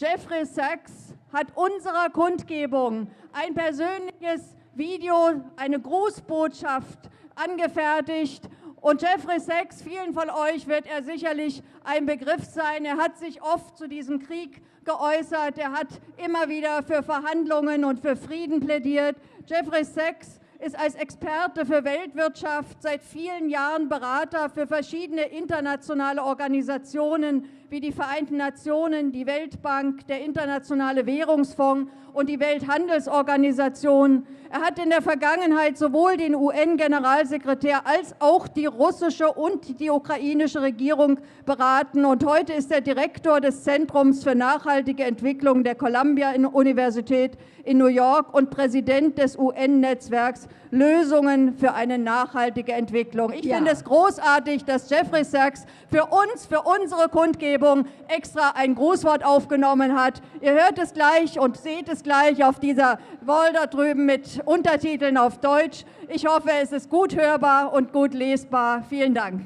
Jeffrey Sachs hat unserer Kundgebung ein persönliches Video, eine Grußbotschaft angefertigt. Und Jeffrey Sachs, vielen von euch wird er sicherlich ein Begriff sein. Er hat sich oft zu diesem Krieg geäußert. Er hat immer wieder für Verhandlungen und für Frieden plädiert. Jeffrey Sachs ist als Experte für Weltwirtschaft seit vielen Jahren Berater für verschiedene internationale Organisationen wie die Vereinten Nationen, die Weltbank, der Internationale Währungsfonds und die Welthandelsorganisation. Er hat in der Vergangenheit sowohl den UN-Generalsekretär als auch die russische und die ukrainische Regierung beraten. Und heute ist er Direktor des Zentrums für nachhaltige Entwicklung der Columbia-Universität in New York und Präsident des UN-Netzwerks Lösungen für eine nachhaltige Entwicklung. Ich finde es großartig, dass Jeffrey Sachs für uns, für unsere Kundgebung extra ein Grußwort aufgenommen hat. Ihr hört es gleich und seht es gleich auf dieser Wall da drüben mit Untertiteln auf Deutsch. Ich hoffe, es ist gut hörbar und gut lesbar. Vielen Dank.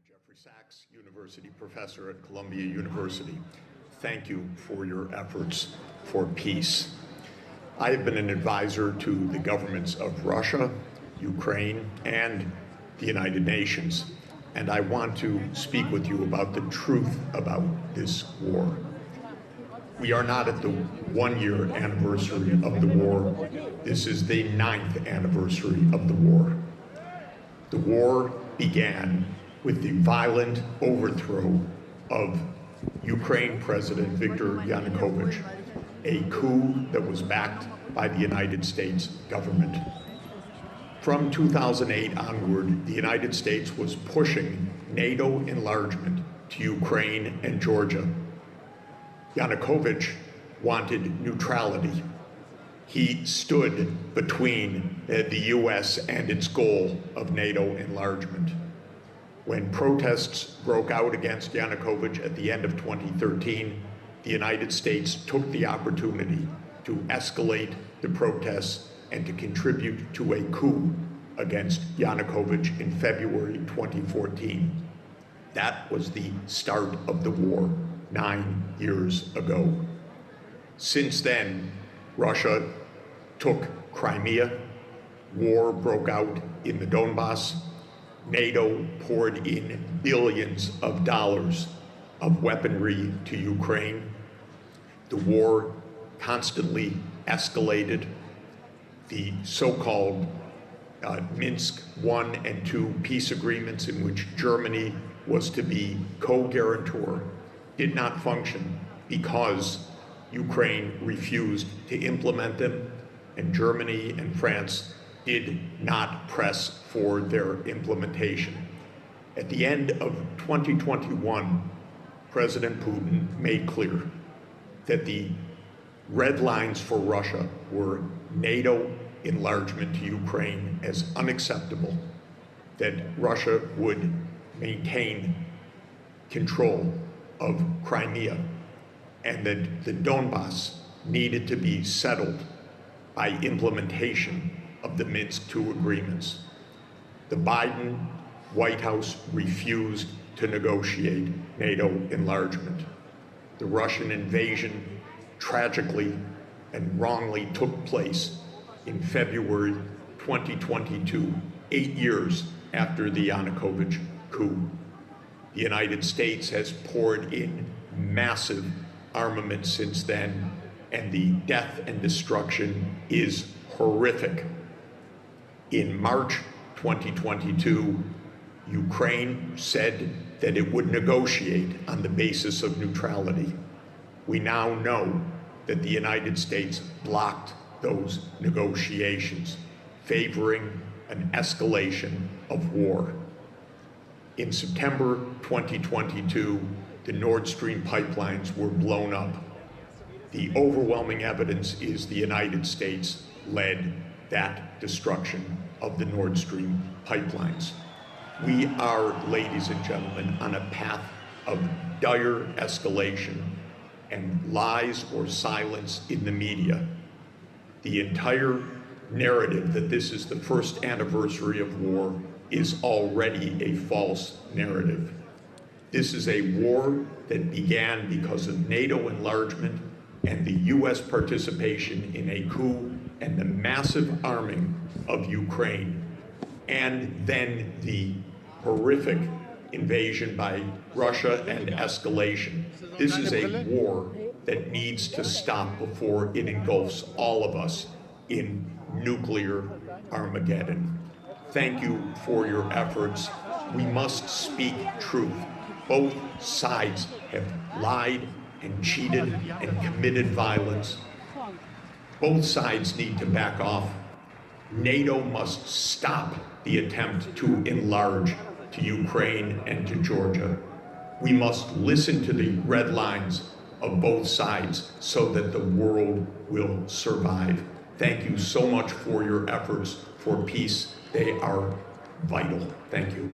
Jeffrey Sachs, University Professor at Columbia University. Thank you for your efforts for peace. I have been an advisor to the governments of Russia, Ukraine, and the United Nations, and I want to speak with you about the truth about this war. We are not at the one-year anniversary of the war. This is the 9th anniversary of the war. The war began with the violent overthrow of Ukraine President Viktor Yanukovych, a coup that was backed by the United States government. From 2008 onward, the United States was pushing NATO enlargement to Ukraine and Georgia. Yanukovych wanted neutrality. He stood between the US and its goal of NATO enlargement. When protests broke out against Yanukovych at the end of 2013, the United States took the opportunity to escalate the protests and to contribute to a coup against Yanukovych in February 2014. That was the start of the war 9 years ago. Since then, Russia took Crimea, war broke out in the Donbass, NATO poured in billions of dollars of weaponry to Ukraine. The war constantly escalated. The so-called Minsk I and II peace agreements, in which Germany was to be co-guarantor, did not function because Ukraine refused to implement them, and Germany and France did not press for their implementation. At the end of 2021, President Putin made clear that the red lines for Russia were NATO enlargement to Ukraine as unacceptable, that Russia would maintain control of Crimea, and that the Donbass needed to be settled by implementation of the Minsk II agreements. The Biden White House refused to negotiate NATO enlargement. The Russian invasion tragically and wrongly took place in February 2022, 8 years after the Yanukovych coup. The United States has poured in massive armament since then, and the death and destruction is horrific. In March 2022, Ukraine said that it would negotiate on the basis of neutrality. We now know that the United States blocked those negotiations, favoring an escalation of war. In September 2022, the Nord Stream pipelines were blown up. The overwhelming evidence is the United States led that destruction of the Nord Stream pipelines. We are, ladies and gentlemen, on a path of dire escalation and lies or silence in the media. The entire narrative that this is the first anniversary of war is already a false narrative. This is a war that began because of NATO enlargement and the U.S. participation in a coup and the massive arming of Ukraine, and then the horrific invasion by Russia and escalation. This is a war that needs to stop before it engulfs all of us in nuclear Armageddon. Thank you for your efforts. We must speak truth. Both sides have lied and cheated and committed violence. Both sides need to back off. NATO must stop the attempt to enlarge to Ukraine and to Georgia. We must listen to the red lines of both sides so that the world will survive. Thank you so much for your efforts for peace. They are vital. Thank you.